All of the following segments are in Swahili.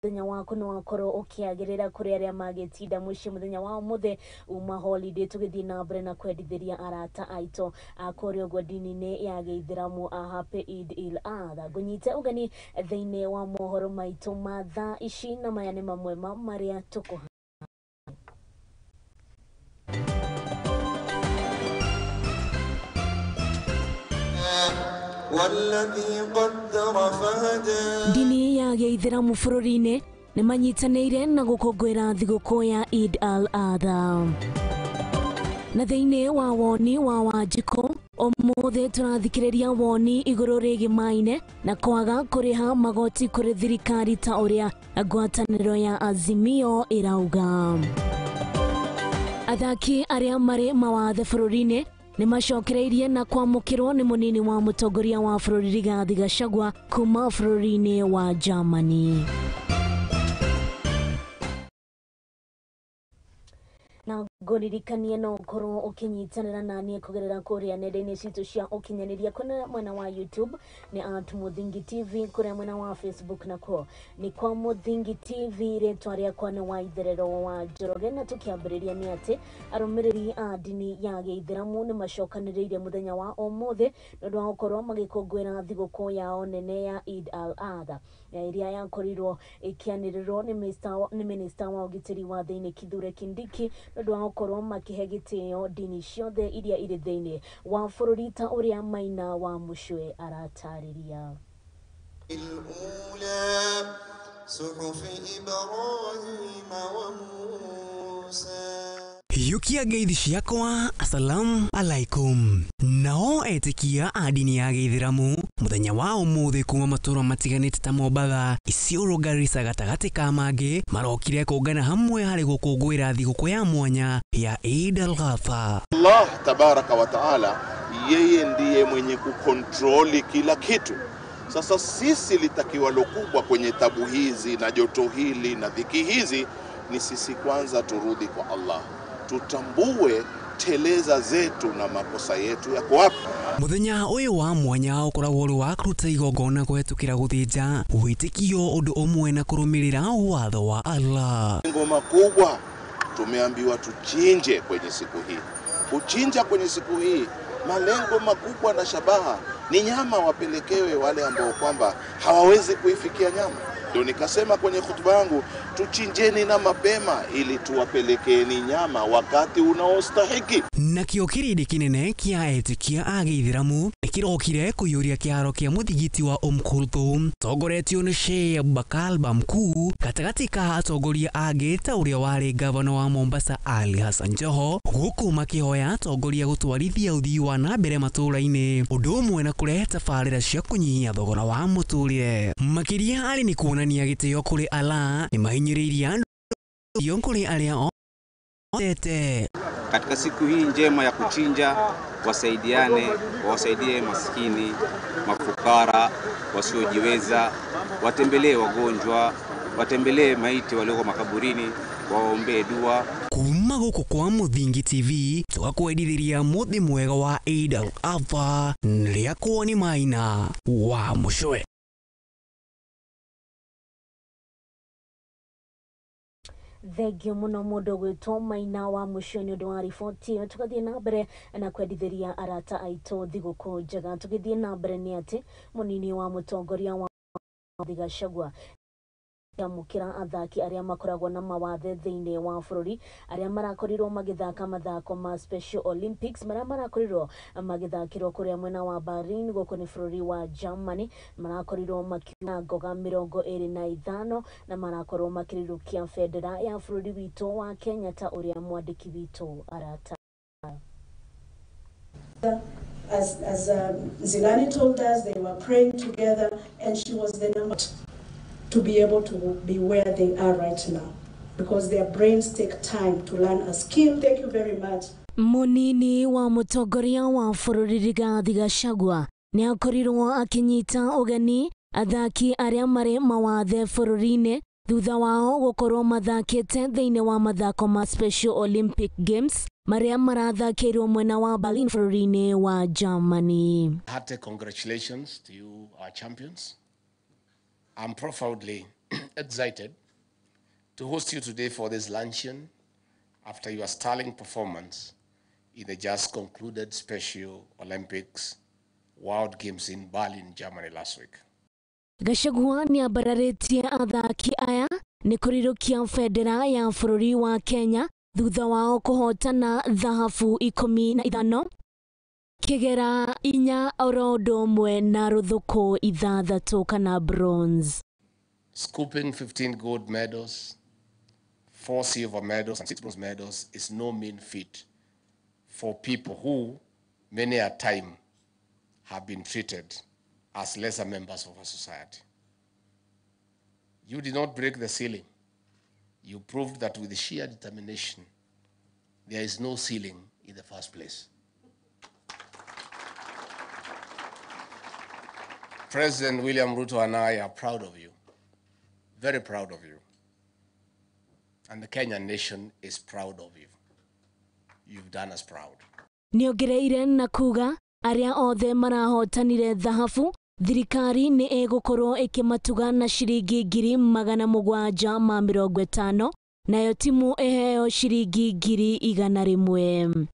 muthenya waku no akoro ukiagirira kuri aria magetinda muci muthenya wa muthe uma holiday tugithii na mbere na kwendithiria arata aito akorio godini-ini ya Gĩithĩramu happy Eid al-Adha gunyite ugani thiini wa mohoro maitu ma thaa ici na maya ni mamwe maria tuko والذي قدر فهدى dini ya Gĩithĩramu bũrũri-inĩ nĩ manyitanĩire na gũkũngũĩra thigũkũ ya Eid al-Adha. Na thĩinĩ wa woni wa Wanjikũ ũmũthĩ tũrathikĩrĩria woni igũrũ rĩgiĩ maine na kwaga kũrĩha magoti kũrĩ thirikari ta ũrĩa ngwatanĩro ya Azimio ĩrauga. Athaki arĩa marĩ mawathe bũrũri-inĩ nĩ macokereirie na kwamũkĩrwo nĩ mũnini wa mũtongoria wa bũrũri Rigathi Gachagua kuma bũrũri-inĩ wa Germany. Na ngoririkanie no ukorwo ukinyitanira nani kugerera kuria nenda-ini citu cia ukinyaniria kuna mwena wa YouTube ni @Muthingi TV, kuria mwena wa Facebook nako ni kwa Muthingi TV. Ritwa riakwa ni Waitherero wa Njoroge, na tukiambiriria ni ati arumiriri a dini ya Gĩithĩramu ni macokanĩrĩire muthenya wa umuthi nondu wa gukorwo magikũngũĩra thigũkũ yao nene ya Eid al-Adha iria yakorirwo ikianĩrĩrwo ni Minister wa ũgitĩri wa thĩinĩ Kithure Kindiki nondu wa gukorwo makihe gĩtĩo dini ciothe iria irĩ thĩinĩ wa bũrũri ta ũrĩa Maina wa Mucwe aratarĩria. Yukia geithi ciakwa, assalamu alaikum. Nao etikia a dini ya Gĩithĩramu muthenya wa umuthi kuma matũra matiganĩte ta Mombatha, Isiolo, Garissa gatagati ka mangĩ marokire kũngana hamwe harĩ gũkũngũĩra thigũkũ ya mwanya ya Eid al-Adha. Allah tabaraka wa taala yeye ndiye mwenye kukontroli kila kitu. Sasa sisi litakiwa lokubwa kwenye tabu hizi na joto hili na dhiki hizi ni sisi kwanza turudi kwa Allah, tutambue teleza zetu na makosa yetu yako wapi. Muthenya uyu wa mwanya ukoragwo uri wa kũruta igongona kũhetũkĩra gũthĩnja wĩtĩkio ũndũ ũmwe na kũrũmĩrĩra watho wa Allah. Ngoma kubwa tumeambiwa tuchinje kwenye siku hii. Kuchinja kwenye siku hii malengo makubwa na shabaha ni nyama wapelekewe wale ambao kwamba hawawezi kuifikia nyama. Ndio nikasema kwenye hutuba yangu tuchinjeni na mapema ili tuwapelekeni nyama wakati unaostahiki. Nakio kirindi kinene kia etikia a Gĩithĩramu kirokire kuyuria kiaro kia muthigiti wa Umkhurthu togoretio ni Sheikh Abubakar Bamkuu gatagati ka atongoria angi ta uria wari gavana wa Mombasa Ali Hassan Joho guku makihoya atongoria gutwarithia uthii wa na mbere matũra-inĩ ũndũ ũmwe na kurehe tabarĩra cia kũnyihia thogora wa mũtũrĩre. Makiria ari ni kuonania gĩtĩo kũrĩ Allah ni mahinyĩrĩirie andũ kũrĩ arĩa otete. Katika siku hii njema ya kuchinja, wasaidiane, wasaidie maskini, mafukara, wasiojiweza, watembelee wagonjwa, watembelee maiti walioko makaburini, waombee dua. Kuma guku kwa Muthingi TV tugakwendithiria muthi mwega wa Eid al-Adha. Riakwa ni Maina wa Mucwe. Thengio muno mundu gwitwo Maina wa Mucwe ni undu wa riboti ĩyo. Tugathie na mbere na kwendithiria arata aitũ thigũkũ njega. Tugithie na mbere ni ati munini wa mũtongoria wa Rigathi Gachagua yamukira athaki aria makoragwo na mawathe thĩinĩ wa bũrũri aria marakorirwo magĩthaka mathako ma Special Olympics maria marakorirwo magĩthakĩrwo kũrĩa mwena wa Berlin gũkũ nĩ bũrũri wa Germany. Marakorirwo makiuna ngoga 25 na marakorwo makĩrirũkia bendera ya bũrũri witũ wa Kenya ta ũrĩa mwandĩki witũ arata. As Zilani told us, they were praying together and she was the number to be able to be where they are right now because their brains take time to learn a skill. Thank you very much. Munini wa mũtongoria wa bũrũri Rigathi Gachagua ni akorirwo akinyita ugeni athaki aria marĩ mawathe bũrũri-inĩ thutha wao gũkorwo mathakĩte thĩinĩ wa mathako ma Special Olympic Games maria marathakĩirwo mwena wa Berlin bũrũri-inĩ wa Germany. Hearty congratulations to you, our champions. I'm profoundly excited to host you today for this luncheon after your sterling performance in the just concluded Special Olympics World Games in Berlin, Germany last week. Gachagua ni abararetie athaki aya ni kurirukia federa ya bururi wa Kenya thutha wao kuhotana dhahabu 15 kigera 4 orodo mwe na ruthuku 6 kana bronze. Scooping 15 gold medals, 4 silver medals and 6 bronze medals is no mean feat for people who many a time have been treated as lesser members of our society. You did not break the ceiling. You proved that with sheer determination, there is no ceiling in the first place. President William Ruto and I are proud of you, very proud of you. And the Kenyan nation is proud of you. You've done us proud. Niongereire na kuga aria othe marahotanire dhahabu thirikari ni egukoro ikimatuga na shiringi 750 nayo timu eheo shiringi 100,000.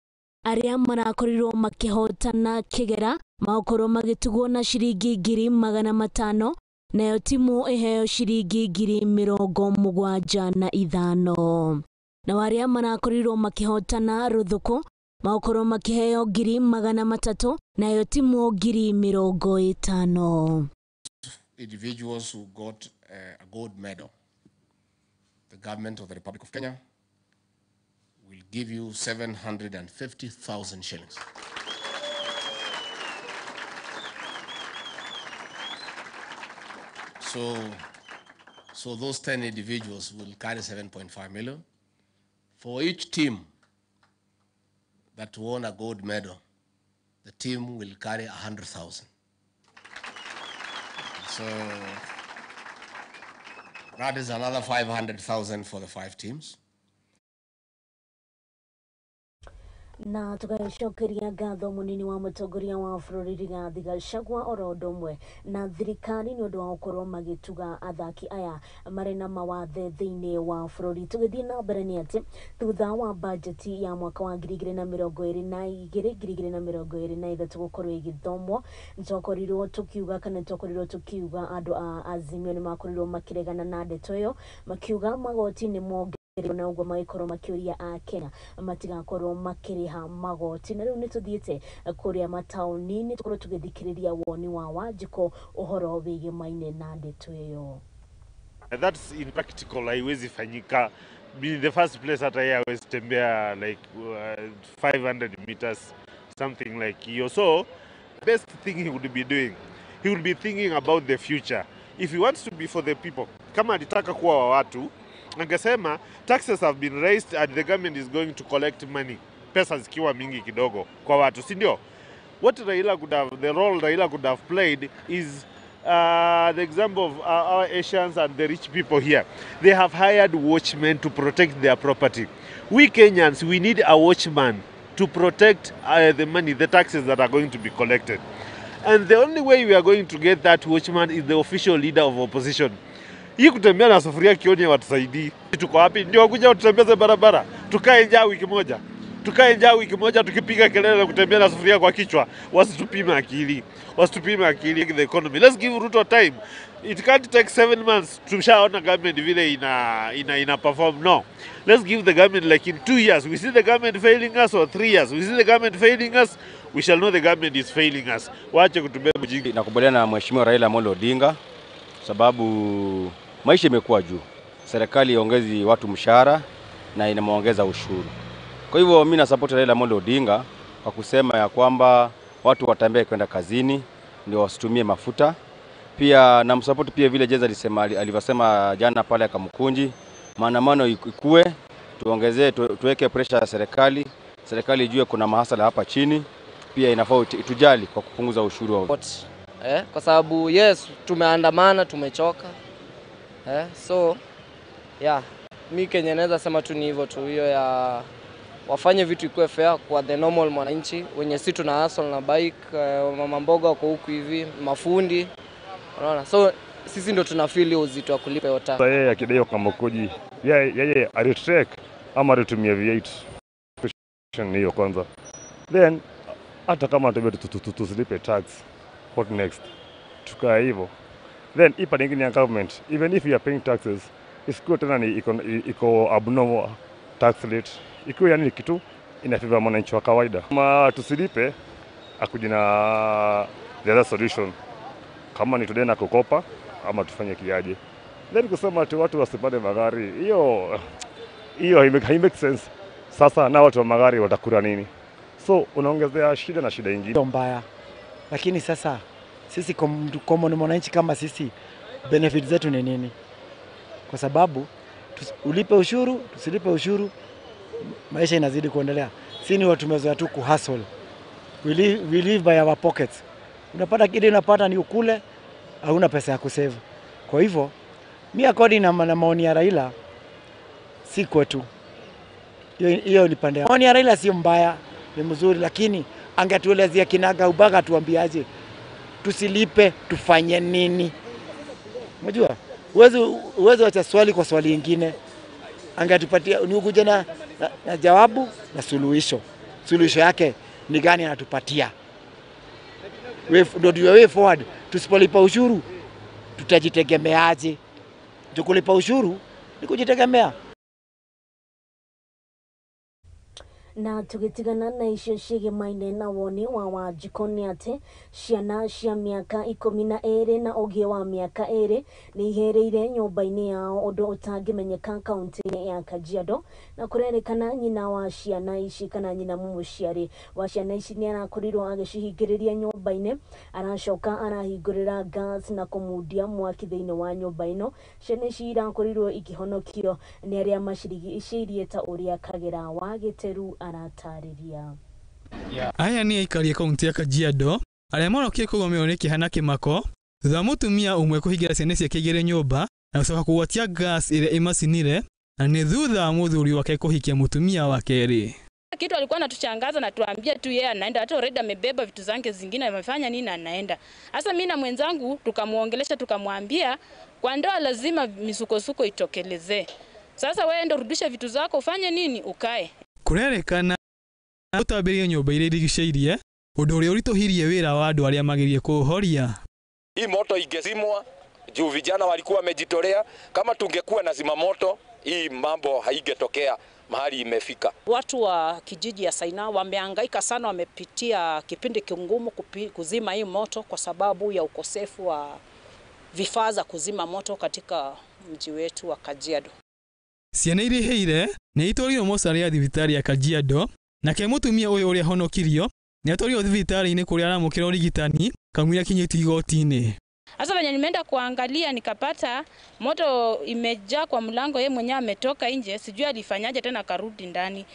Aria marakorirwo makihotana kigera maokoro magitugwo na shiringi 500,000 nayo timu eheo shiringi 75,000. Na waria marakorirwo makihotana ruthuku maokoro makiheo 300,000 nayo timu 50,000. Individuals who got a gold medal, the government of the Republic of Kenya will give you 750,000 shillings. So those 10 individuals will carry 7.5 million. For each team that won a gold medal, the team will carry 100,000. So that is another 500,000 for the 5 teams. Na tugacokeria ngatho munini wa mutongoria wa bururi Rigathi Gachagua orodomwe na thirikari ni undu wa gukorwo magituga athaki aya mari na mawathe thiini wa bururi. Tugithii na mbere ni ati thutha wa bajeti ya mwaka wa 2022-2023 gukorwo igithomwo ntokorirwo tukiuga kana ntokorirwo tukiuga andu a Azimio ni makorirwo makiregana na ndeto iyo makiuga magoti ni mo na ugo magikoro makiuria a Kenya matigakorwo makiriha magoti. Na riu nituthiite kuria matauni ni tukorwo tugithikiriria woni wa Wanjiko uhoro wigi maine na ndeto iyo. That's impractical, haiwezi fanyika. In the first place hata yeye hawezi tembea like 500 meters something like hiyo. So best thing he would be doing, he would be thinking about the future. If he wants to be for the people, kama alitaka kuwa wa watu, angesema taxes have been raised and the government is going to collect money, pesa zikiwa mingi kidogo kwa watu, si ndio? What Raila could have, the role Raila could have played is the example of our Asians and the rich people here. They have hired watchmen to protect their property. We Kenyans, we need a watchman to protect the money, the taxes that are going to be collected. And the only way we are going to get that watchman is the official leader of opposition. Hii kutembea na sufuria kioni watusaidii. Tuko wapi? Ndio kuja tutembeze barabara. Tukae njaa wiki moja. Tukae njaa wiki moja tukipiga kelele na kutembea na sufuria kwa kichwa. Wasitupime akili. Wasitupime akili the economy. Let's give Ruto time. It can't take 7 months. Tumshaona government vile ina perform. No. Let's give the government like in 2 years. We see the government failing us, or 3 years. We see the government failing us. We shall know the government is failing us. Waache kutubeba mjinga. Nakubaliana na Mheshimiwa Raila Amolo Odinga sababu maisha imekuwa juu. Serikali iongezi watu mshahara na inamuongeza ushuru. Kwa hivyo mimi na support Raila Amolo Odinga kwa kusema ya kwamba watu watembee kwenda kazini ndio wasitumie mafuta. Pia na msupport pia vile Jeza alivyosema jana pale Kamkunji, maandamano ikue, tuongezee tuweke pressure ya serikali. Serikali ijue kuna mahasala hapa chini, pia inafaa tujali kwa kupunguza ushuru wa kwa sababu yes tumeandamana, tumechoka. So yeah, mimi Kenya naweza sema tu ni hivyo tu, hiyo ya wafanye vitu ikuwe fair kwa the normal mwananchi wenye si tuna hustle na bike, mama mboga wako huku hivi, mafundi, unaona. So sisi ndo tunafili uzito wa kulipa hiyo tax. Yeye akidai kama koji yeye alitrek ama alitumia V8 hiyo kwanza, then hata kama tusilipe tax, what next? Tukaa hivyo, then ipa nyingine ya government, even if you are paying taxes, isikuwe tena ni iko abnormal tax rate, ikiwa yani kitu inafavor mwananchi wa kawaida. Kama tusilipe akujina the other solution, kama ni tudena kukopa ama tufanye kiaje, then kusema watu wasipande magari, hiyo haimake sense. Sasa na watu wa magari watakula nini? So unaongezea shida na shida nyingine mbaya. Lakini sasa sisi common mwananchi kama sisi, benefit zetu ni nini? Kwa sababu ulipe ushuru, tusilipe ushuru, maisha inazidi kuendelea. Sisi ni watu tumezoea tu kuhustle. We live by our pockets. Unapata kile unapata ni ukule, hauna pesa ya kusave. Kwa hivyo mimi according na maoni ya Raila si kwetu. Hiyo ni pande. Maoni ya Raila sio mbaya, ni mzuri, lakini angetuelezea kinaga ubaga tuambiaje tusilipe tufanye nini? Unajua? Uwezo acha swali kwa swali lingine. Angetupatia ni kuja na jawabu na suluhisho. Suluhisho yake ni gani anatupatia? Ndio way forward. Tusipolipa ushuru tutajitegemeaje? Tukulipa ushuru ni kujitegemea. Na tugitigana na icio ciĩgĩmaine na woni wa Wanjikũ nĩ atĩ ciana cia mĩaka 12 na ũngĩ wa mĩaka 2 nĩ iherĩire nyũmba-inĩ yao ũndũ ũtangĩmenyeka kaunti ya Kajiado, na kũrerĩkana nyina wa ciana ici kana nyina mũciari wa ciana ici nĩ arakorirwo agĩcihingĩrĩria nyũmba-inĩ, aracoka arahingũrĩra gas na kũmundia mwaki thĩinĩ wa nyũmba ĩno. Ciana ici irakorirwo ikĩhonokio nĩ arĩa macirigicĩirie ta ũrĩa Kagera wa Gĩteru aratarĩria. Aya nĩ aikari a kaunti ya Kajiado arĩa monokire kũgomeo nĩ kĩeha na kĩmako thutha mũtumia ũmwe kũhingĩra ciana ciake igĩrĩ nyũmba na gũcoka kũgwatia gas ĩrĩa ĩmacinire, na nĩ thutha mũthuri wake kũhikia mũtumia wa kerĩ. Kitu alikuwa anatuchangaza na tuambia tu yeye anaenda, hata already amebeba vitu zake zingine, amefanya nini anaenda. Sasa mimi na mwenzangu tukamuongelesha, tukamwambia kwa ndoa lazima misukosuko itokelezee. Sasa wewe ndio rudisha vitu zako, ufanye nini, ukae. Kũrerĩkana ũtambĩrie nyũmba iria irigicĩirie ũndũ ũrĩa ũritũhirie wĩra wa andũ arĩa magerie kũũhoria. Hii moto ingezimwa juu vijana walikuwa wamejitolea. Kama tungekuwa na zima moto hii mambo haingetokea mahali imefika. Watu wa kijiji ya Saina wamehangaika sana, wamepitia kipindi kingumu kuzima hii moto kwa sababu ya ukosefu wa vifaa za kuzima moto katika mji wetu wa Kajiado. Ciana irĩhĩire nĩ itwarirwo mocarĩ ya thibitarĩ ya Kajiado, nake mũtumia ũyũ ũrĩa honokirio nĩ atwarirwo thibitarĩ-inĩ kũrĩa aramũkĩra ũrigitani kamũira kinyĩtio igoti-inĩ. Sasa venye nimeenda kuangalia nikapata moto imejaa kwa mlango, yeye mwenyewe ametoka nje, sijui alifanyaje tena karudi ndani.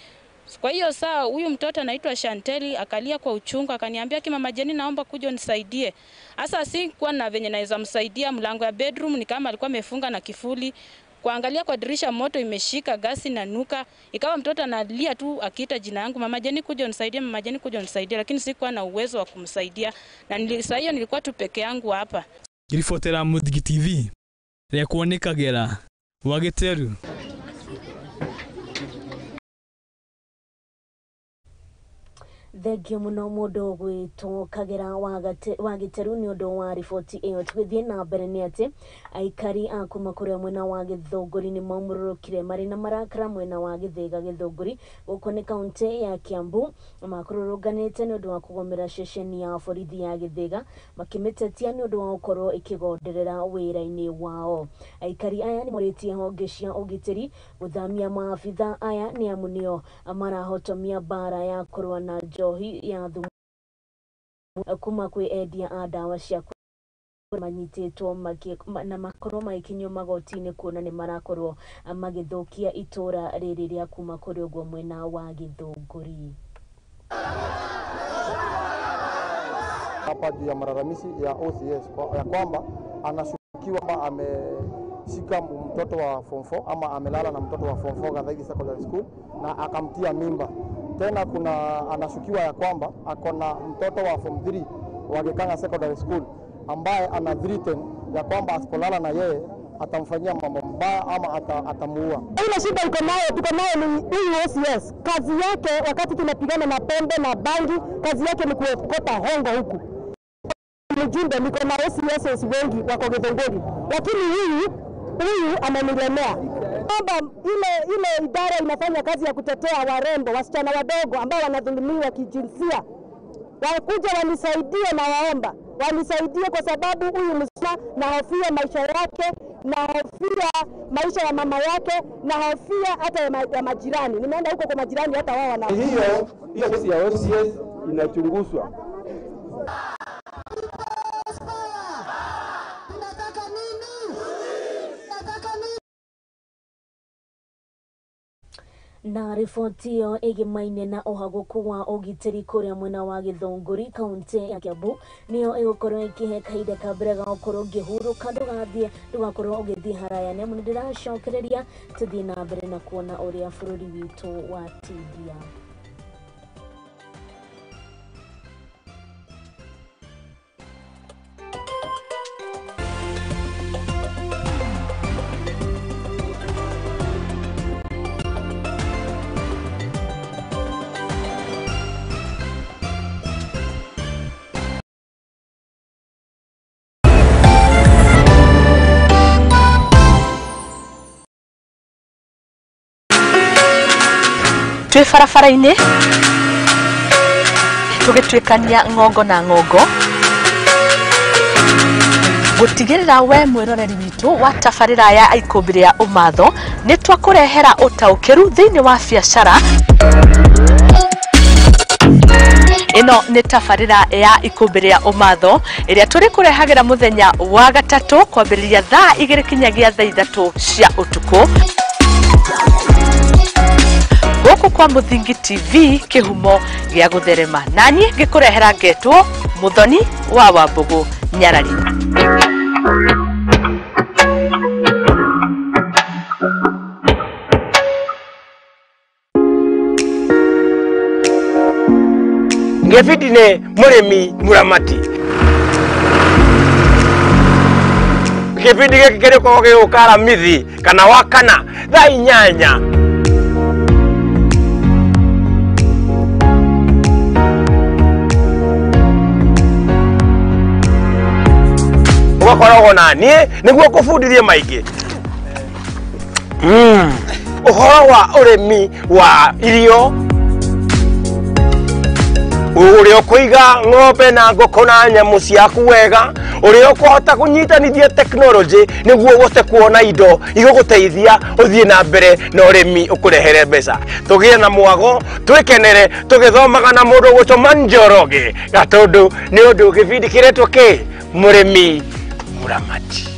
Kwa hiyo saa huyu mtoto anaitwa Shanteli akalia kwa uchungu, akaniambia Mama Jeni, naomba kuja unisaidie. Sasa sikuwa na venye naweza msaidia, mlango ya bedroom ni kama alikuwa amefunga na kifuli. Kuangalia kwa dirisha moto imeshika, gasi na nuka, ikawa mtoto analia tu akiita jina yangu, Mama Jeni kuja unisaidie, Mama Jeni kuja unisaidie, lakini sikuwa na uwezo wa kumsaidia, na saa hiyo nilikuwa tu peke yangu hapa. Ngiribotera Muthigi TV rĩa kuonĩ Kagera wa Gĩteru. Thengio mũno mũndũ gwĩtwo Kagera wa Gĩteru nĩ ũndũ wa riboti ĩyo. Tũgĩthiĩ na mbere nĩ atĩ aikari a kuma kũrĩa mwena wa Gĩthũngũri nĩ maumũrũrũkire marĩ na marakara mwena wa Gĩthĩga Gĩthũngũri gũkũ nĩ kaunti ya Kiambu, makũrũrũnganĩte nĩ ũndũ wa kũgomera ceceni ya borithi ya Gĩthĩga, makĩmĩtetia nĩ ũndũ wa gũkorwo ĩkĩgonderera wĩra-inĩ wao. Aikari aya nĩ morĩtie honge cia ũgitĩri gũthamia maabitha aya nĩ amu nĩo marahotomia mbara ya kũrũa na njohi ya thumu kuma kwĩ endia a ndawa cia manyitĩtwo na makorwo magĩkinyio magoti-inĩ kuona nĩ marakorwo magĩthũkia itũra rĩrĩ rĩa kuma kũrĩ ũguo mwena wa Gĩthũngũri. Hapa juu ya malalamishi ya OCS ya kwamba anashukiwa kwamba ameshika mtoto wa form 4 ama amelala na mtoto wa form 4 Gathaiga Secondary School na akamtia mimba. Tena kuna anashukiwa ya kwamba akona mtoto wa form 3 wa Gikanga Secondary School ambaye ana threaten ya kwamba asipolala na yeye atamfanyia mambo mbaya ama atamuua. Ile shida iko nayo, tuko nayo ni huyu OCS. Kazi yake wakati tunapigana na pombe na bangi, kazi yake ni kuokota hongo huku. Mjumbe niko na OCS wengi wako Githunguri, lakini huyu amenilemea. Kwamba ile idara inafanya kazi ya kutetea warembo, wasichana wadogo ambao wanadhulumiwa kijinsia. Wakuja wanisaidie na waomba. Wanisaidie kwa sababu huyu msichana nahofia maisha yake, nahofia maisha ya mama yake, nahofia hata ya majirani. Nimeenda huko kwa majirani hata wao wana. Hiyo kesi ya OCS inachunguzwa. Na riboti iyo igimaine na uhaguku wa ugitiri kuria mwena wa Githunguri kaunti ya Kiambu niyo igukorwo ikihe kahinda ka mbere ga gukorwo ngihuruka ndugakorwo ugithii haraya nemu ndiracokeriria tuthii na mbere na kuona uria bururi witu watithia. Twe farafara-ini tugitwikania ngongo na ngongo gutigirira we mwiroreri witu wa tabarira ya ikumbiri ya umatho ni twakurehera utaukiru thiini wa biacara. Ino ni tabarira ya ikumbiri ya umatho iria turi kurehagira muthenya wa gatatu kwambiriria thaa 2 kinyagia thaa 3 cia utuku. Goko kwa Muthingi TV kihumo gya gutherema nani gikurehera ngetwo Muthoni wa Wambugu Nyarari. Ngefidine muremi muramati. Ngefidine kikere kwa ukara mithi kana wakana thaa 8. Ugakoragwo nani niguo kufundithie maingi. Uhoro wa uremi wa irio uria kuiga ng'ombe na ngoko na nyamu ciaku wega, uria kuhota kunyitanithia technology niguo gote kuona indo iguguteithia uthie na mbere na uremi ukurehere mbeca. Tugie na mwago twikenere tugithomaga na mundu gutuma Njoroge gatundu ni undu gibindi kiretwo ki muremi muramati.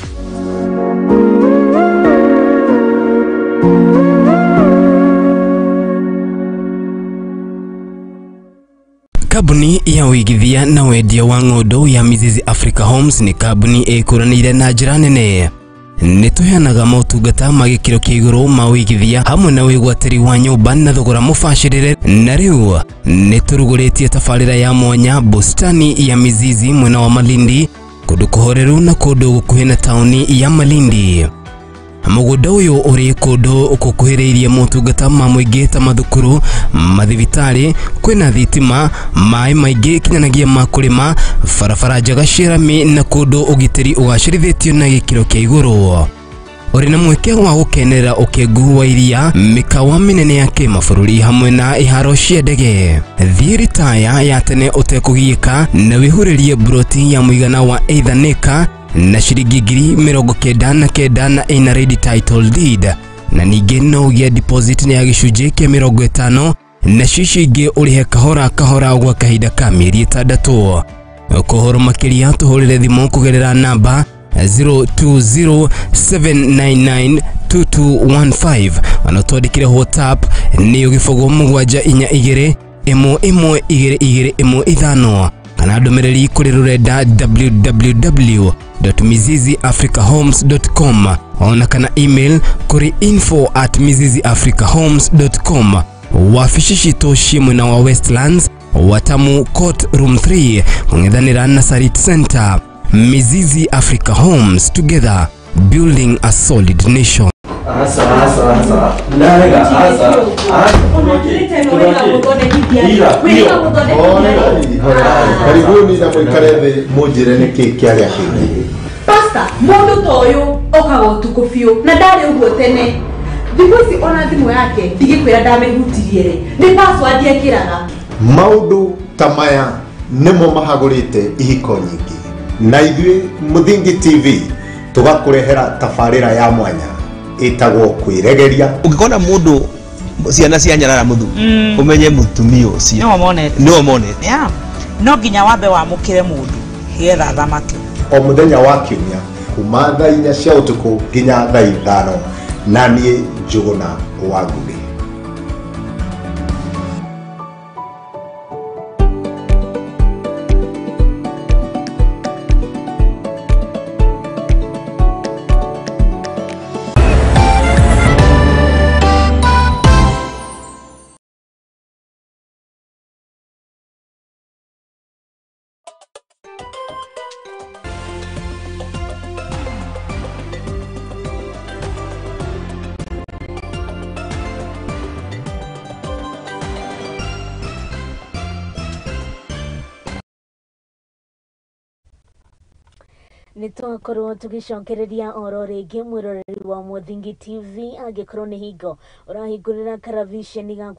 Kabuni ya uigithia na wendia wa ng'ondu ya Mizizi Africa Homes ni kabuni ikuranire na njira nene. Nituheanaga motungata ma gikiro kia iguru ma uigithia hamwe na wigwatiri wa nyumba na thogora mubashirire. Na riu nituruguritie tabarira ya mwanya bustani ya Mizizi mwena wa Malindi, kundu kuhoreru na kundu gukuhi na tauni ya Malindi. Mugunda uyu uri kundu ukukuhiriirie motungata ma muingi ta mathukuru, mathibitari, kwina thitima, mai maingi kinyanagia ma kurima, barabara njega cirami na kundu ugitiri ugacirithitio na gikiro kia iguru. Uri na mweke wa gukenerera ukengu wa iria, mikawa minene ya kimabũrũri hamwe na iharo cia ndege. Thie ritaya ya tene utekugiika na wihuririe broti ya muigana wa eithaneka na ciringi 99,000 na ina ready title deed, na ningi no ugia deposit ya gicunji kia 50 na cici ingi urihe kahora gwa kahinda ka mieri 6. Kuhoro makiria tuhurire thimu kugerera namba 0207992215 anatwandikire WhatsApp ni ugifogo 72121215 kana ndomereri kuri rurenda www.miziziafricahomes.com ona kana email kuri info@miziziafricahomes.com. wafishi citu cimwe na wa Westlands, Watamu Court Room 3 kung'ethanira na Sarit Center, Mizizi Africa Homes, together building a solid nation. Karibuni na mwikarebe mujire niki kiaria kingi. Pastor, mundu toyo okago tukufio na ndari uguo tene. Thikuici ona thimu yake ndigikwira ndamehutirie ri. Ni password yekiraga. Maundu tamaya nimo mahagurite ihiko nyingi. Na ithuĩ Muthingi TV tugakurehera tabarĩra ya mwanya itagwo kwiregeria. Ungikona mundu ciana cia nyarara muthu umenye mutumia ucio no monete no nginya wambe wamukire mundu getha thamake. O muthenya wa kiumia kuma thaa 4 cia utuku nginya thaa 5 na niĩ Njuguna wa Ngugi. Nitwakorwo tugicokereria oro ringi mwiroreri wa Muthingi TV angikorwo ni hingo urahingurira karavisheni ga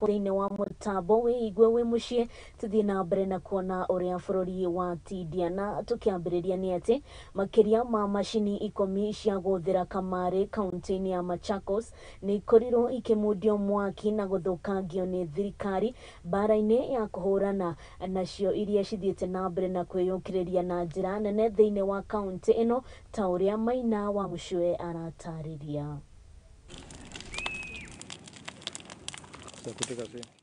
thĩinĩ wa mũtambo wĩigwe wĩ mũciĩ tũthiĩ na mbere na kuona ũrĩa bũrũri wa tindia na tũkĩambĩrĩria nĩ atĩ makĩria ma macini 10 cia gũthĩra kamarĩ kaunti-inĩ ya Machakos nĩ ikorirwo ikĩmundio mwaki na gũthũkangio nĩ thirikari mbara-inĩ ya kũhũrana nacio iria cithiĩte na mbere na kwĩyũkĩrĩria na njĩra nene thĩinĩ wa kaunti ĩno ta ũrĩa Maina wa Mũcwe aratarĩria.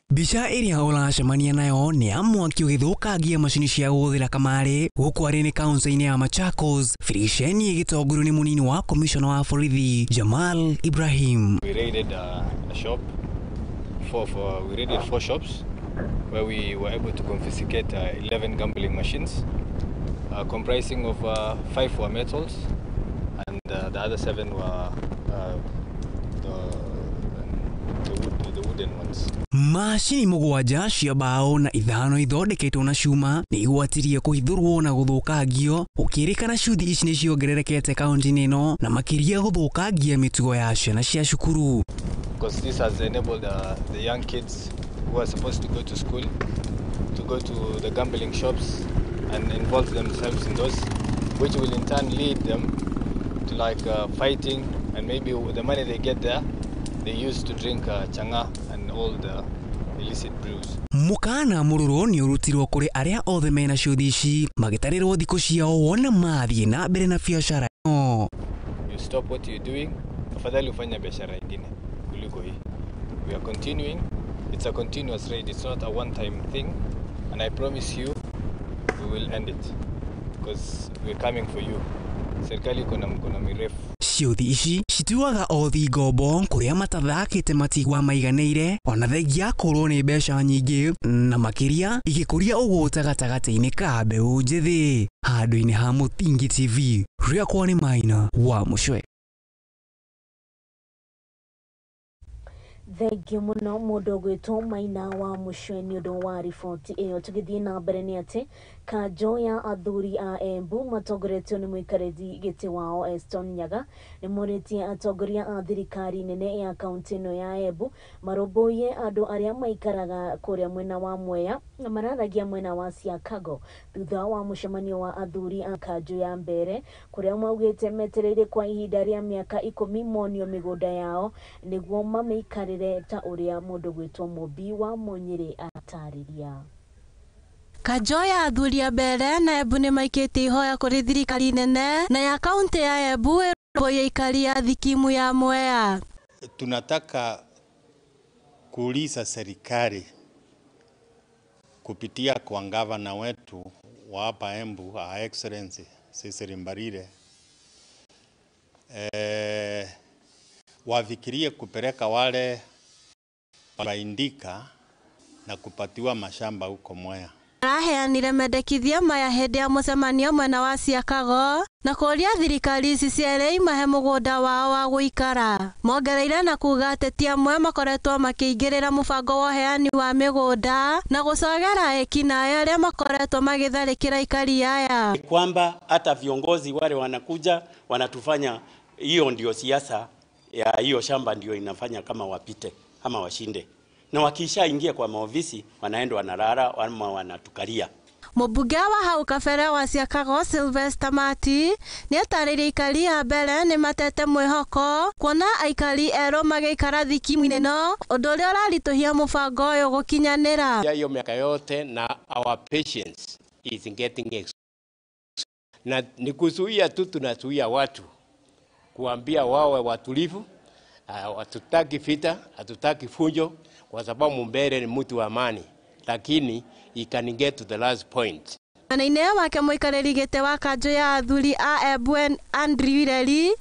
Bica iria uracemania nayo ni ya mwaki ũgĩthũkangia macini cia gũthĩra kamarĩ gũkũ arĩ nĩ kaunti-inĩ ya Machakos. Firisheni ĩgĩtongorio nĩ mũnini wa komishona wa borithi Jamal Ibrahim. We raided a shop. We raided 4 shops where we were able to confiscate 11 gambling machines comprising of 5 were metals and the other 7 were the wooden ones. Macini mũgwanja cia mbaũ na 5 ithondeketwo na cuma nĩ igwatirie kũhithũrwo na gũthũkangio, gũkĩrĩkana cuthi ici nĩ ciongererekete kaunti-inĩ ĩno na makĩria gũthũkangia mĩtugo ya ciana cia cukuru. Because this has enabled the young kids who are supposed to go to school to go to the gambling shops and involve themselves in those, which will in turn lead them to fighting, and maybe the money they get there they use to drink changa and all the illicit brews. Mũkana mũrũrũ nĩ ũrutirwo kũrĩ arĩa othe mena cuthi ici magĩtarĩrwo thikũ ciao wona mathiĩ na mbere na biacara ĩno. You stop what you're doing, afadhali ufanye biashara ingine kuliko hii. We are continuing. It's a continuous raid. It's not a one-time thing, and I promise you we will end it because we're coming for you. Serikali kuna mkono mirefu. Ciuthi ici cituaga o thingombo kũrĩa matathakĩte matigwa maiganĩire ona thengia korwo nĩ mbeca nyingĩ na makĩria igĩkũria ũgũta gatagatĩ-inĩ ka mbeũ njĩthĩ. Handũ-inĩ ha Muthingi TV, rĩakwa nĩ Maina wa Mũcwe. Thengiũ mũno mũndũ ũgwĩtwo Maina wa Mũcwe nĩ ũndũ wa riboti ĩyo. Tũgĩthiĩ na mbere nĩ atĩ kanjũ ya athuri a Embu matongoretio nĩ mũikarĩri gĩtĩ wao Eston Nyaga nĩ morĩtie atongoria a thirikari nene ya kaunti ĩno ya Embu marũmbũiye andũ arĩa maikaraga kũrĩa mwena wa Mwea na mararagia mwena wa Siakago thutha wa mũcemanio wa athuri a kanjũ ya Mbere kũrĩa maugĩte metereire kwa ihinda rĩa mĩaka 10 monio mĩgũnda yao nĩguo mamĩikarĩre ta ũrĩa mũndũ gwĩtwo Mũmbi wa Mũnyĩrĩ atarĩria. Kanjũ ya athuri a Mbere na Embu nĩ maikĩtie ihoya kũrĩ thirikari nene na ya kaunti ya Embu ĩrũmbũiye aikari a thikimu ya Mwea. Tunataka kuuliza serikali kupitia kwa gavana wetu wa hapa Embu, Her Excellency Cecily Mbarire, wafikirie kupeleka wale waindika na kupatiwa mashamba huko Mwea. Araheanire mendekithia maya hĩndĩ ya mũcemanio mwena wa Siakago na kũria thirikari ici cierĩ mahe mũgũnda wao wa gũikara. Mongereire na kuga ateti amwe makoretwo makĩingĩrĩra mũbango wa ũheani wa mĩgũnda na gũcogera ekinaĩ arĩa makoretwo magĩtharĩkĩra aikari aya. Kwamba hata viongozi wale wanakuja wanatufanya hiyo ndio siasa ya hiyo shamba ndio inafanya kama wapite ama washinde. Na wakishaingia kwa maofisi wanaenda wanalala ama wanatukalia. Mũmbunge wa hau kabere wa Siakago Sylvester Mati nĩ atarĩirie aikari a mbere nĩ matete mwĩhoko kuona aikari erũ magĩikara thikimu-inĩ ĩno ũndũ ũrĩa ũraritũhia mũbango ũyũ gũkinyanĩra. Hiyo miaka yote na our patience is getting na ni kuzuia tu, tunazuia watu kuambia wawe watulivu, hatutaki vita, hatutaki fujo kwa sababu mbele ni mtu wa amani, lakini he can get to the last point. Mwena-inĩ wake mũikarĩri gĩtĩ wa kanjũ ya athuri a Embu Andrew Ireri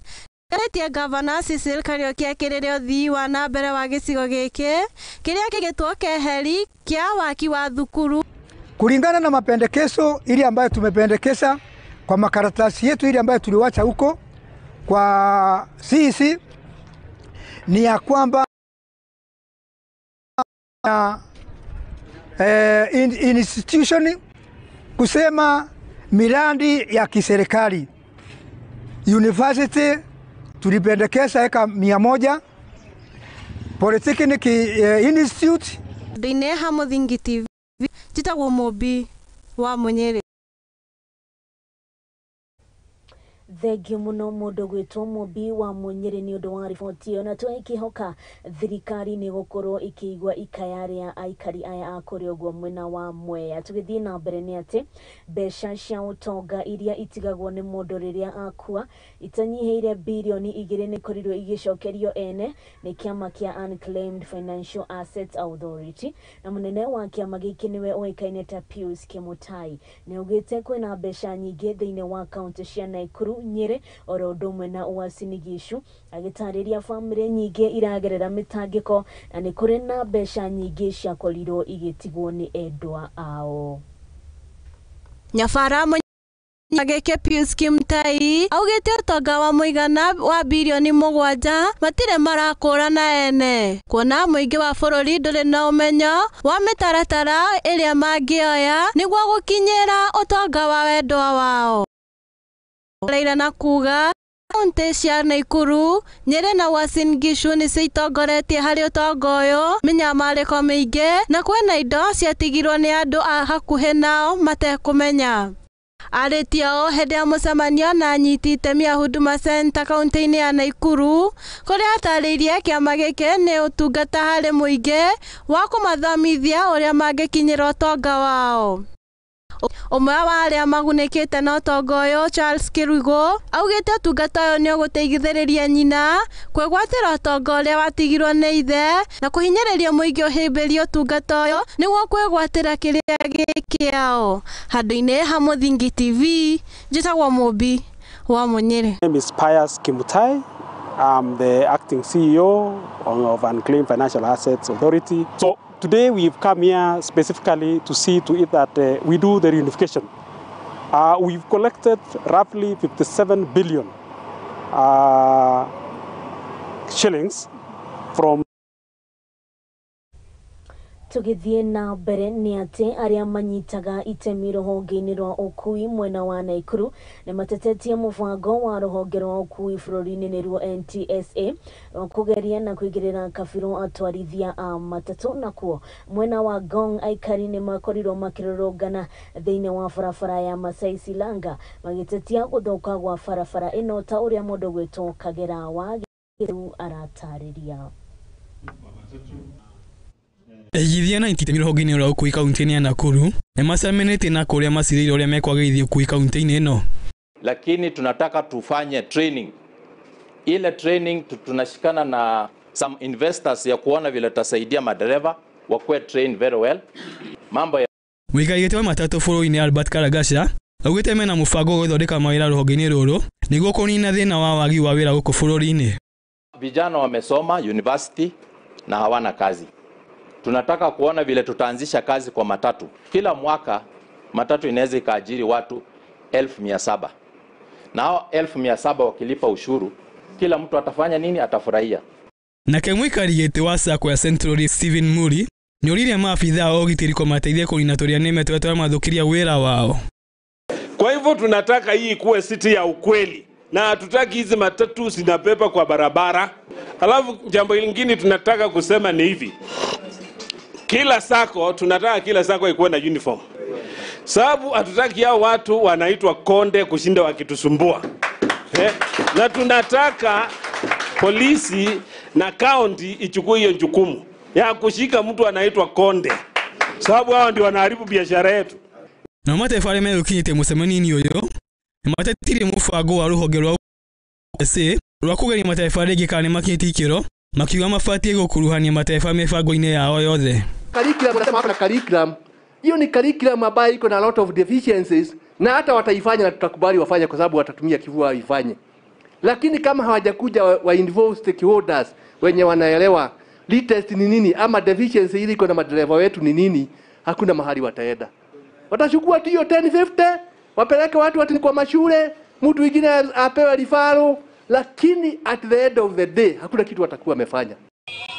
nĩetie gavana Cecil Kariuki ekĩrĩre ũthii wa na mbere wa gĩcigo gĩkĩ kĩrĩa kĩgĩtwo keheri kĩa waki wa thukuru. Kulingana na mapendekezo ili ambayo tumependekeza kwa makaratasi yetu ili ambayo tuliwacha huko kwa sisi ni ya kwamba institution kusema miradi ya kiserikali university tulipendekeza eka 100 polytechnic institute Ndine ha Muthingi TV jitagwo Mobi wa Munyere. Thengio muno mundu gwitwo Mobi wa Munyere ni undu wa riboti ĩyo, na twĩkihoka thirikari nĩ gũkorwo ikĩigua ikaya rĩa aikari aya a kũrĩa ũguo mwena wa Mwea. Tũgĩthiĩ na mbere nĩ atĩ mbeca cia ũtonga iria itigagwo nĩ mũndũ rĩrĩa akua itanyihĩire bilioni 2 nĩ korirwo igĩcokerio ene nĩ kĩama kĩa Unclaimed Financial Assets Authority, na mũnene wa kĩama gĩkĩ nĩwe ũĩkaine ta Pius Kimutai nĩ augĩte kwĩna mbeca nyingĩ thĩinĩ wa kaunti cia Nakuru, Nyeri oro ũndũ ũmwe na Uasin Gishu, agĩtarĩria bamĩrĩ nyingĩ iragerera mĩtangĩko na nĩ kũrĩ na mbeca nyingĩ ciakorirwo igĩtigwo nĩ endwa ao. Nyabara Ageke Pius Kimutai augĩte ũtonga wa mũigana wa bilioni 7 matirĩ marakũrana ene kuona mũingĩ wa bũrũri ndũrĩ na ũmenyo wa mĩtaratara ĩrĩa mangĩoya nĩguo gũkinyĩra ũtonga wa wendwa wao. Raila na kuga kaunti cia Nakuru, Nyeri na Uasin Gishu nĩcio itongoretie harĩ ũtonga ũyũ mĩnyamarĩko mĩingĩ na kwĩna indo ciatigirwo nĩ andũ a hakuhĩ nao matekũmenya. Arĩtie o hĩndĩ ya mũcemanio na anyiti itemi a Huduma Center kaunti-inĩ ya Nakuru kũrĩa atarĩirie kĩama gĩkĩ nĩ ũtungata harĩ mũingĩ wa kũmathomithia ũrĩa mangĩkinyĩra ũtonga wao. Ũmwe wa arĩa magunĩkĩte na ũtonga ũyũ Charles Kirugo augĩte ũtungata ũyũ nĩ ũgũteithĩrĩria nyina kwĩgwatĩra ũtonga ũrĩa watigirwo nĩ ithe na kũhinyĩrĩria mũingĩ ũhĩmbĩrie ũtungata ũyũ nĩguo kwĩgwatĩra kĩrĩa gĩkĩao. Handũ-inĩ ha Muthingi TV njĩtagwo Mobi wa Munyere. My name is Pius Kimutai. I'm the acting CEO of Unclaimed Financial Assets Authority. So today we've come here specifically to see to it that we do the reunification. We've collected roughly 57 billion shillings from. Tũgĩthiĩ na mbere nĩ atĩ arĩa manyitaga itemi rũhonge-inĩ rwa ũkui mwena wa Nakuru nĩ matetetie mũbango wa rũhonge rwa ũkui bũrũri-inĩ nĩruo NTSA kũgeria na kũigĩrĩra kabirũ atwarithia a matatũ, nakuo mwena wa Ngong aikari nĩ makorirwo makĩrũrũngana thĩinĩ wa barabara ya Masai Silanga magĩtetia gũthũka gwa barabara ĩno ta ũrĩa mũndũ gwĩtwo Kagera wa Gĩthu aratarĩria. Eigithia na itemi rũhonge-inĩ rwa ũkui kaunti-inĩ ya Nakuru nĩ macemanĩtie na kũrĩa macirĩire ũrĩa mekwagĩrithia ũkui kaunti-inĩ ĩno. Lakini tunataka tufanye training. Ile training tunashikana na some investors ya kuona vile tasaidia madereva wakuwe train very well. Mambo ya Mũikarĩri wa matatũ bũrũri-inĩ Albert Karagasha augĩte mena mũbango wa gũthondeka mawĩra rũhonge-inĩ rũrũ nĩguo kũnina thĩna wa wagi wa wĩra gũkũ bũrũri-inĩ. Vijana wamesoma university na hawana kazi. tunataka kuona vile tutaanzisha kazi kwa matatu. Kila mwaka matatu inaweza ikaajiri watu 1700. Na hao 1700 wakilipa ushuru, kila mtu atafanya nini? Atafurahia. Na kemwikari gete wa sako ya Central Steven Muri nyoriria maafitha ogitiri kwa mateithia kulinda toria neme twetwa mathukiria wira wao. Kwa hivyo tunataka hii kuwe city ya ukweli na hatutaki hizi matatu zinapepa kwa barabara. Alafu jambo lingine tunataka kusema ni hivi. Kila sako tunataka kila sako ikuwe na uniform. Sababu hatutaki hao watu wanaitwa konde kushinda wakitusumbua. Na tunataka polisi na county ichukue hiyo jukumu ya kushika mtu anaitwa konde. Sababu hao ndio wanaharibu biashara yetu. Na mataifa arĩa megũkinyĩte mũcemanio-inĩ ũyũ nĩmatetire mũbango wa rũhonge rwa USA rwa kũgeria mataifa rĩngĩ kana nĩmakinyĩtie ikĩro makiuga mabatie gũkuruhania mataifa mĩbango-inĩ yao yothe. Curriculum unasema hapa na curriculum. Hiyo ni curriculum ambayo iko na a lot of deficiencies na hata wataifanya na tutakubali wafanye kwa sababu watatumia kivua waifanye. Lakini kama hawajakuja wa involve stakeholders wenye wanaelewa latest ni nini ama deficiency ile iko na madereva wetu ni nini, hakuna mahali wataenda. Watachukua tu hiyo 1050 wapeleke watu kwa mashule, mtu mwingine apewe rifaro, lakini at the end of the day hakuna kitu watakuwa wamefanya.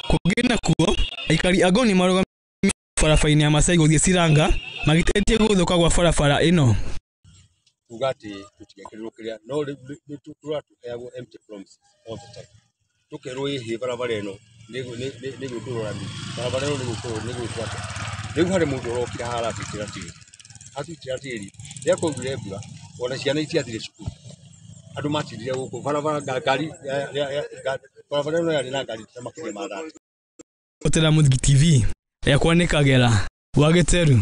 Kugena kuo aikari agoni maroga farafaini ya Masai guthie Siranga magitetie guthuka gwa farafara ino. Ugati tutigekirwo kiria no turatuheagwo empty promises all the time. Tukerwo ihi barabara ino ni gukurora ni barabara ino ni gukurora ni gukwata. Riu hari mundu urokira hala atitira tiri yako ngire mbura ona ciana iciathire cukuru andu matindire guku barabara ngari barabara ino yari na ngari tamakire mathatu. Otera Muthigi TV ya kwanekagera Waitherero.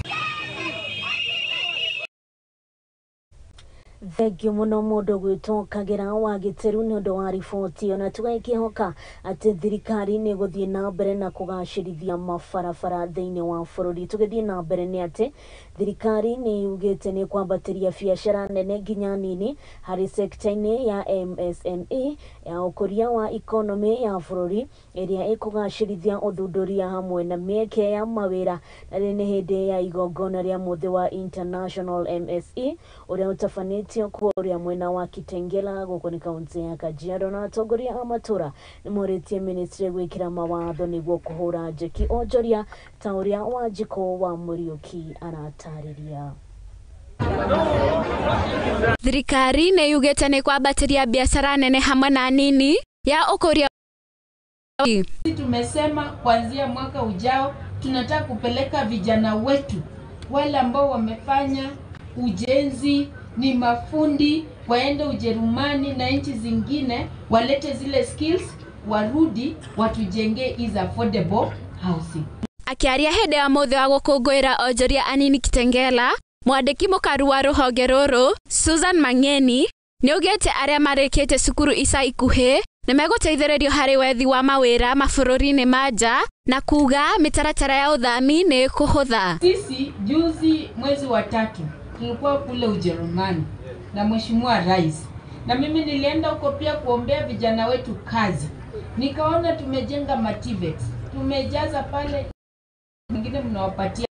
Thengio muno mundu gwitwo Kagera Waitherero ni undu wa riboti ona tugaikihoka ati thirikari ni guthie na mbere na kugacirithia mabarabara thiini wa bururi. Tugithie na mbere ni ati thirikari ni yugite ni kwambatiria biashara nene nginya nini hari sekta-ini ya MSME ya ukuria wa economy ya bururi iria ikugacirithia uthunduria hamwe na mieke ya mawira na ni hindi ya igongona ria muthi wa International MSE uria utafanitio kuria mwena wa Kitengela guku ni kaunti ya Kajiado na atongoria a matura ni moritie ministry gwikira mawatho niguo kuhura njeki onjoria ta uria Wanjiko wa Muriuki aratariria. Thirikari ni yugite ni kwambatiria biashara nene hamwe na nini ya ukuria. Tumesema kuanzia mwaka ujao tunataka kupeleka vijana wetu wale ambao wamefanya ujenzi, ni mafundi, waende Ujerumani na nchi zingine, walete zile skills, warudi watujenge is affordable housing. Akiaria hede ya muthe wa gukungwira onjoria anini Kitengela, mwandiki mukaru wa ruhonge ruru Susan Mang'eni niugite aria marikite cukuru ica ikuhi ni meguteithĩrĩrio hari wethi wa mawira mabururi-ini manja na kuga mitaratara ya uthami ni kuhutha. Sisi juzi mwezi wa 3 tulikuwa kule Ujerumani na Mheshimiwa Rais, na mimi nilienda huko pia kuombea vijana wetu kazi. Nikaona tumejenga mativet, tumejaza pale, mwingine mnawapatia.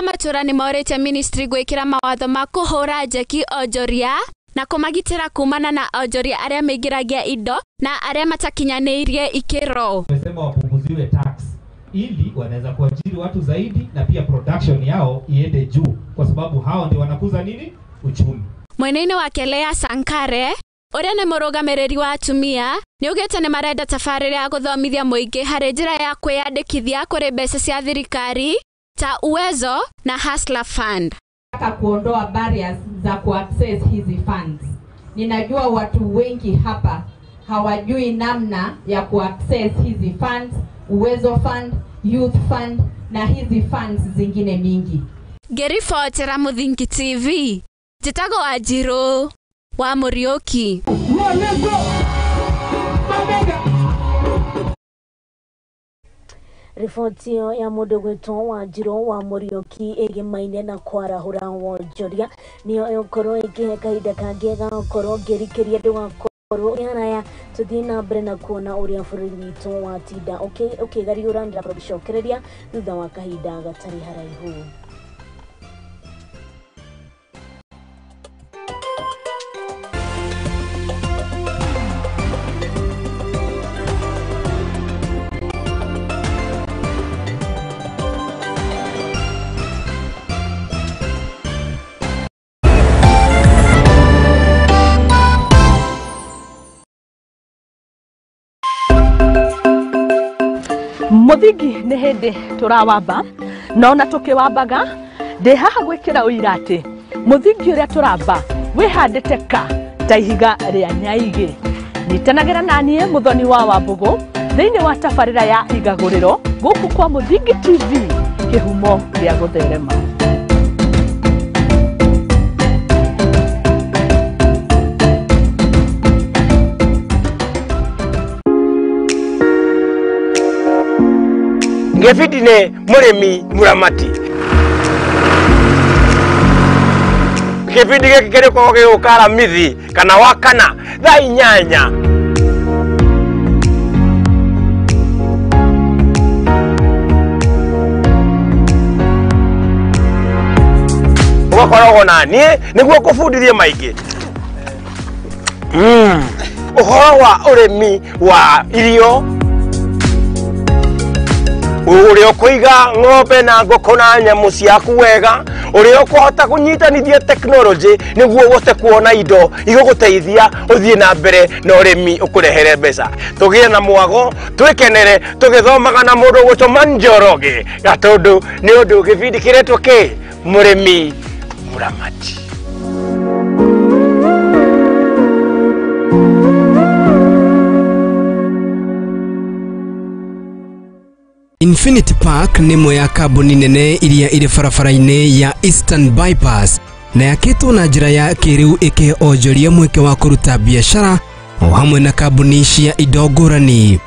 Matura ni morete ministry gwikira mawatho ma kuhura njeki onjoria na kumagitira kumana na onjoria aria meingiragia indo na aria matakinyanirie ikiro. Tumesema wapunguziwe tax ili wanaweza kuajiri watu zaidi na pia production yao iende juu kwa sababu hao ndio wanakuza nini? Uchumi. Mwene-ini wake Lea Sankare uria ni murugamiriri wa atumia ni ugite ni marenda tabarĩra ya guthomithia muingi hari njira ya kwiyandikithia kuri mbeca cia thirikari ta Uwezo na Hustler Fund. Nataka kuondoa barriers za kuaccess hizi funds. Ninajua watu wengi hapa hawajui namna ya kuaccess hizi funds, Uwezo Fund, Youth Fund na hizi funds zingine mingi. Gerifotera Muthigi TV. Jitago Wanjiru wa Muriuki. Riboti ya mundu gwitwo Wanjiru wa Muriuki igimaine na kwarahura wonjoria niyo ikorwo ikihe kahinda kangi gakorwo ngirikiria ndugakorwo Oro yanaya tudina brena kuona uria bururi witu wa tinda okay gari urandira probicokereria thutha wa kahinda gatari haraihu. Muthingi nĩ hĩndĩ tũrawamba no na tũkĩwambaga ndĩ haha gwĩkĩra ũira atĩ mũthingi ũrĩa tũramba wĩhandĩte ka ta ihiga rĩa nyaigĩ. Nyitanagĩra naniĩ Mũthoni wa Wambũgũ thĩinĩ wa tabarĩra ya igagũrĩro gũkũ kwa Mũthingi TV, kĩhumo gĩa gũtherema. Ngefiti ne murimi muramati. Ngefiti gekere kwa ukara mithi kana wakana thaa inyanya. Ugakoragwo nani niguo kũbundithia maingĩ. Ũhoro wa ũrĩmi wa irio uria kuiga ng'ombe na ngũkũ na nyamũ ciaku wega, uria ũkũhota kunyitanithia technology niguo ũhote kuona indo igũgũteithia ũthiĩ na mbere na ũrĩmi ũkũrehere mbeca. Tũgĩe na mwago twĩkenere tũgĩthomaga na mũndũ gũtũma Njoroge gatundu nĩ ũndũ gĩbindi kĩretwo kĩ mũrĩmi muramati. Infinity Park ni ĩmwe ya kambuni nene iria iri barabara-inĩ ya Eastern Bypass na yakĩtwo na njĩra ya kĩrĩu ĩkĩonjoria mweke wa kũruta biacara o hamwe na kambuni cia indo ngũrani.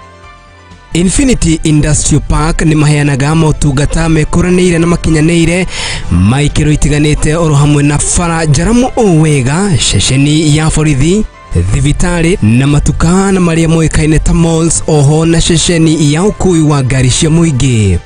Infinity Industrial Park ni maheanaga motungata mekũranĩire na makinyanĩire maikĩro itiganĩte oro hamwe na bara njaramu o wega, ceceni ya borithi, thibitari na matuka na maria moĩkaine ta malls, oho na ceceni ya ũkui wa ngari cia mũingĩ.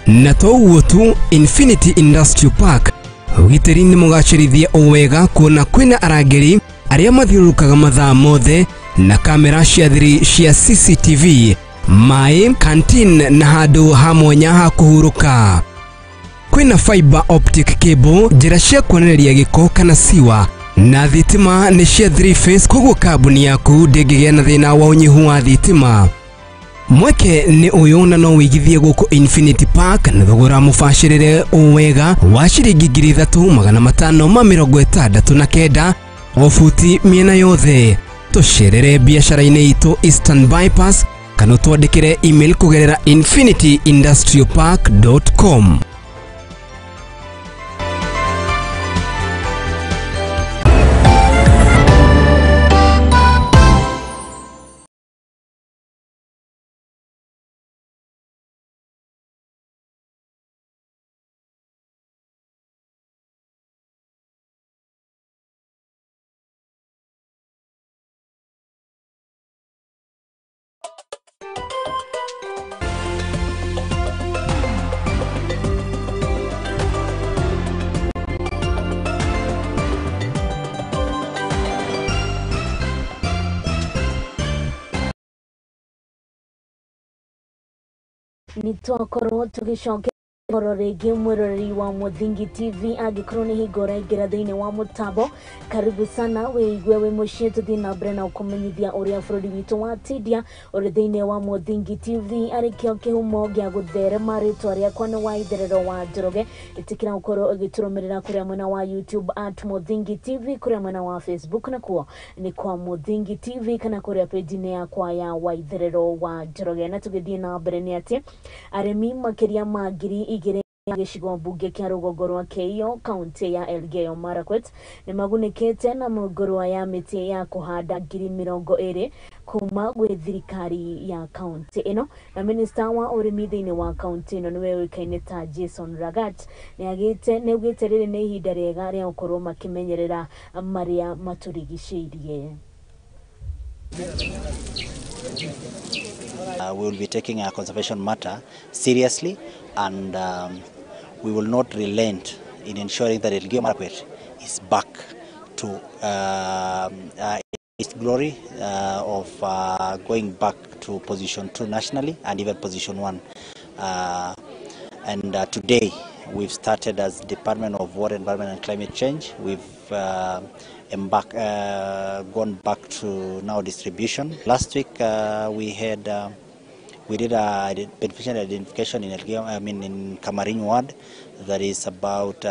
Na to ũguo tu, Infinity Industrial Park ũgitĩri nĩ mũgacĩrithia o wega kuona kwĩna arangĩri arĩa mathiũrũrũkaga mathaa mothe na kamera cia thiri cia CCTV, maĩ, canteen na handũ ha mwanya ha kũhurũka. Kwĩna fiber optic cable, njĩra cia kuonereria gĩko kana siwa, na thitima nĩ cia 3 phase, koguo kambuni yaku ndĩngĩgĩa na thĩna wa ũnyihu wa thitima. Mweke nĩ ũyũ na no wĩigithie gũkũ Infinity Park na thogora mũbacĩrĩre o wega wa ciringi 3,569 o futi mĩena yothe. Tũcerere biacara-inĩ itũ Eastern Bypass kana twandĩkĩre email kũgerera infinityindustrialpark.com. Nitwakorwo tugicokera ngoro rĩngĩ mwĩroreri wa Mũthingi TV angĩkorwo nĩ hingo ũraingĩra thĩinĩ wa mũtambo. Karibu sana wĩigue wĩ mũciĩ, tũthiĩ na mbere na ũkũmenyithia ũrĩa bũrũri witũ wa tindia ũrĩ thĩinĩ wa Mũthingi TV, arĩkĩo kĩhumo gĩa gũtherema. Rĩtwa rĩakwa nĩ Waitherero wa Njoroge. Ĩtĩkĩra gũkorwo ũgĩtũrũmĩrĩra kũrĩa mwena wa YouTube @Mũthingi TV, kũrĩa mwena wa Facebook nakuo nĩ kwa Mũthingi TV, kana kũrĩa page-inĩ yakwa ya Waitherero wa Njoroge. Na tũgĩthiĩ na mbere nĩ atĩ arĩmi makĩria ma ngiri igĩrĩ gĩcigo mbunge kĩa rũgongo rwa Keio, kaunti ya Elgeyo Marakwet nĩ magunĩkĩte na mĩũngũrwa ya mĩtĩ ya kũhanda 20,000 kuma gwĩ thirikari ya kaunti ĩno. Na minista wa ũrĩmi thĩinĩ wa kaunti ĩno nĩwe ũĩkaine ta Jason Ragat nĩaugĩte rĩrĩ nĩ ihinda rĩega rĩa gũkorwo makĩmenyerera marĩa matũrigicĩirie. we will be taking our conservation matter seriously, and we will not relent in ensuring that Elgeyo Marakwet is back to its glory of going back to position 2 nationally and even position 1. Today we've started as Department of Water, Environment and Climate Change. We've gone back to now distribution. Last week we did a beneficiary identification in in Kamarin Ward. That is about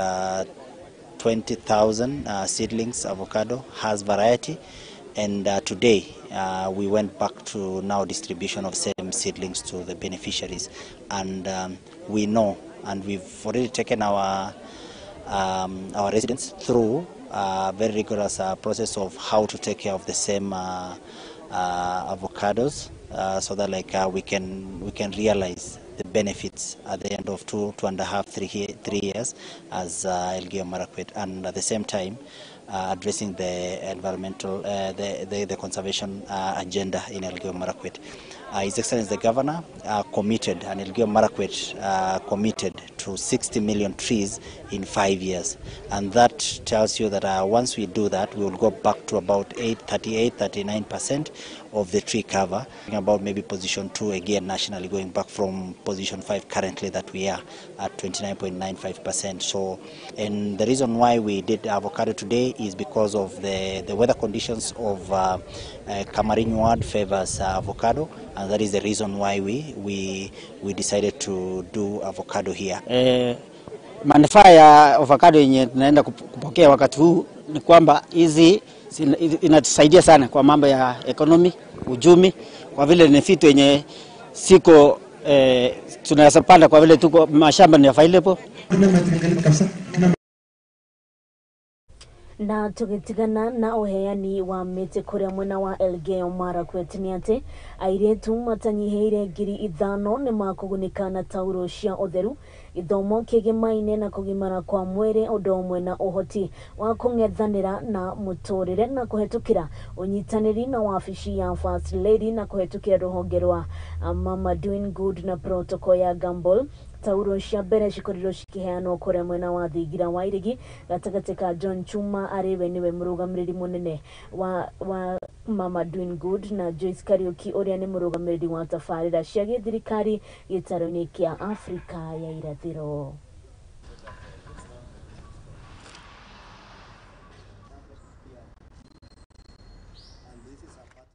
20,000 seedlings avocado, has variety, and today we went back to now distribution of same seedlings to the beneficiaries, and we know, and we've already taken our residents through a very rigorous process of how to take care of the same avocados, so that we can realize the benefits at the end of 2.5, 3 years as Elgeyo Marakwet, and at the same time addressing the environmental, the conservation agenda in Elgeyo Marakwet. His Excellency the Governor committed, and Elgeyo Marakwet committed to 60 million trees in 5 years, and that tells you that once we do that, we will go back to about 39% of the tree cover, about maybe position 2 again nationally, going back from position 5 currently that we are at 29.95%. So, and the reason why we did avocado today is because of the weather conditions of Kamarin Ward favors avocado, and that is the reason why we decided to do avocado here. Manufaa ya avocado yenye tunaenda kupokea wakati huu ni kwamba hizi inatusaidia sana kwa mambo ya economy, uchumi, kwa vile ni vitu yenye siko tunaweza panda kwa vile tuko mashamba ni available. Na tugitigana na uheani wa miti kuria mwena wa Elgeyo Marakwet ni ati airetu matanyiheire 5,000 ni makugunika na tauro cia utheru, ithomo kigimaine na kugimara kwa mwiri undu umwe na uhoti wa kung'ethanira na muturire na kuhetukira unyitaniri na wabici ya First Lady na kuhetukira ruhonge rwa Mama Doing Good na protocol ya Gamble. Tauro cia mbere cikorirwo cikiheanwo kuria mwena wa Thingira wa Irigi gatagati ka John Chuma ariwe niwe murugamiriri munene wa Mama Doing Good na Joyce Kariuki uria ni murugamiriri wa tafarira cia githirikari gitaro-ini kia Afrika ya Irathiro.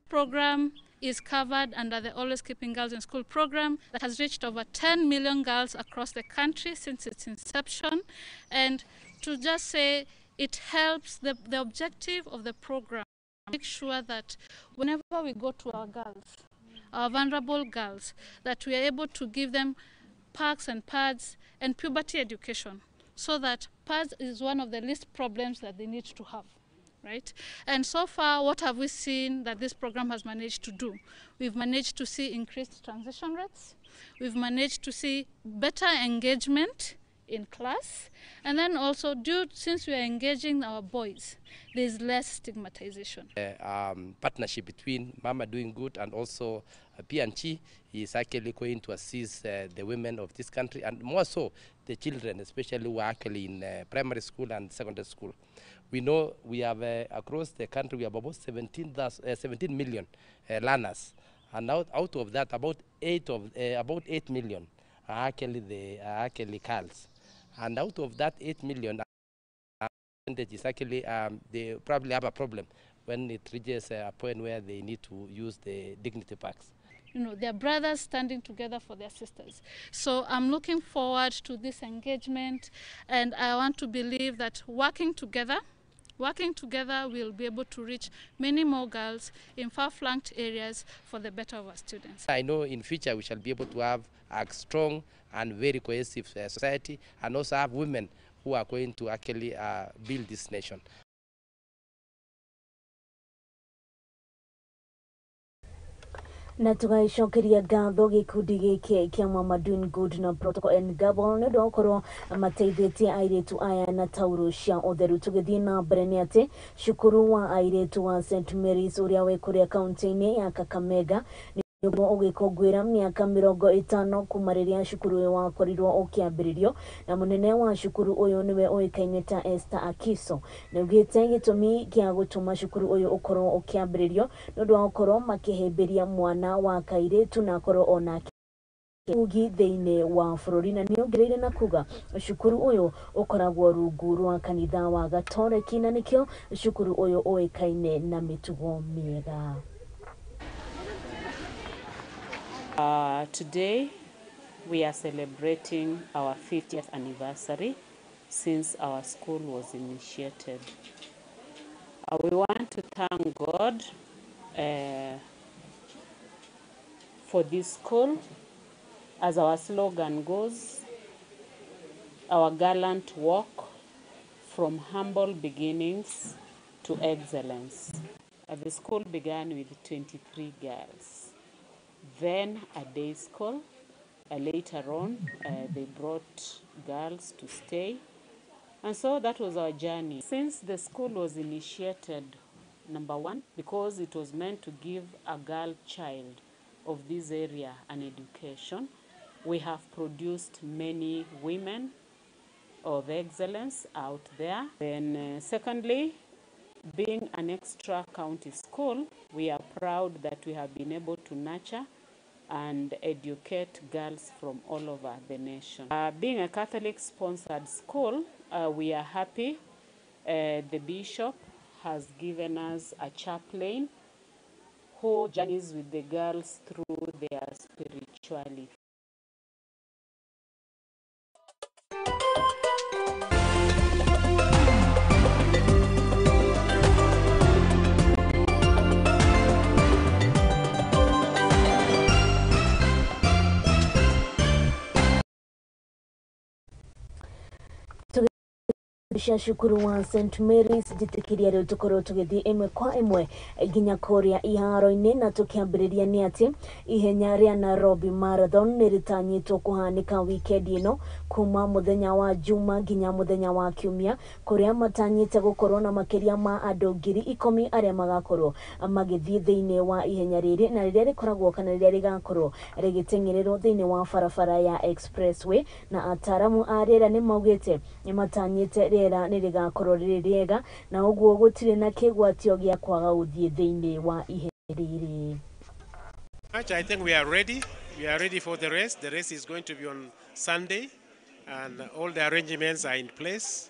Program is covered under the Always Keeping Girls in School program that has reached over 10 million girls across the country since its inception. And to just say, it helps the objective of the program, make sure that whenever we go to our girls, our vulnerable girls, that we are able to give them packs and pads and puberty education, so that pads is one of the least problems that they need to have. Right? And so far, what have we seen that this program has managed to do? We've managed to see increased transition rates. We've managed to see better engagement in class. And then also, since we are engaging our boys, there's less stigmatization. Partnership between Mama Doing Good and also P&G is actually going to assist the women of this country, and more so the children, especially who are actually in primary school and secondary school. We know we have across the country we have about 17 million learners, and out of that about 8 million are actually girls, and out of that 8 million percentage is actually they probably have a problem when it reaches a point where they need to use the dignity packs. You know, they're brothers standing together for their sisters. So I'm looking forward to this engagement, and I want to believe that working together, we'll be able to reach many more girls in far-flunked areas for the better of our students. I know in future we shall be able to have a strong and very cohesive society, and also have women who are going to actually build this nation. Na tugacokeria ngatho gikundi giki kia Mama Doing Good na protocol and Gamble ni ndokoro mateithĩtie airĩtu aya na tauro cia ũtheru. Tũgĩthiĩ na mbere nĩ atĩ cukuru wa airĩtu wa St Mary's ũrĩa wĩ kũrĩa kaunti-inĩ ya Kakamega ugikongwira miaka 50 kuma riria cukuru uyu wakorirwo ukiambiririo na munene wa cukuru uyu niwe oikaine ta Esther Akiso nigite gitumi kia gutuma cukuru uyu ukorwo ukiambiririo nondu wa ukorwo makihemberia mwana wa kairetu na korwo ona ugi theine wa bururi na niongereire na kuga cukuru uyu ukoragwo rungu rwa kanitha wa Gatoreki na nikio cukuru uyu oikaine na mitugo miega. Today we are celebrating our 50th anniversary since our school was initiated. We want to thank God for this school. As our slogan goes, our gallant walk from humble beginnings to excellence. The school began with 23 girls. Then a day school. Later on, they brought girls to stay. And so that was our journey. Since the school was initiated, number one, because it was meant to give a girl child of this area an education, we have produced many women of excellence out there. Then secondly, being an extra county school, we are proud that we have been able to nurture and educate girls from all over the nation. Being a Catholic-sponsored school, we are happy. The bishop has given us a chaplain who journeys with the girls through their spirituality. Shukuru wa St. Mary's jitikiria rĩu tukorwo tugithii imwe kwa imwe nginya kuria iharo-ini na tukiambiriria ni ati ihenya ria Nairobi Marathon niritanyitwo kuhanika weekend ino kuma muthenya wa Juma nginya muthenya wa Kiumia kuria matanyite gukorwo na makiria ma andu 10,000 aria magakorwo magithii thiini wa ihenya riri na riria rikoragwo kana riria rigakorwo rigitengererwo thiini wa barabara ya expressway na ataramu a riera ni maugite ni matanyite riera nirigakorwo riri riega na uguo gutire na kigwatio gia kwaga uthie thiini wa ihenya riri. I think we are ready. We are ready for the race. The race is going to be on Sunday and all the arrangements are in place.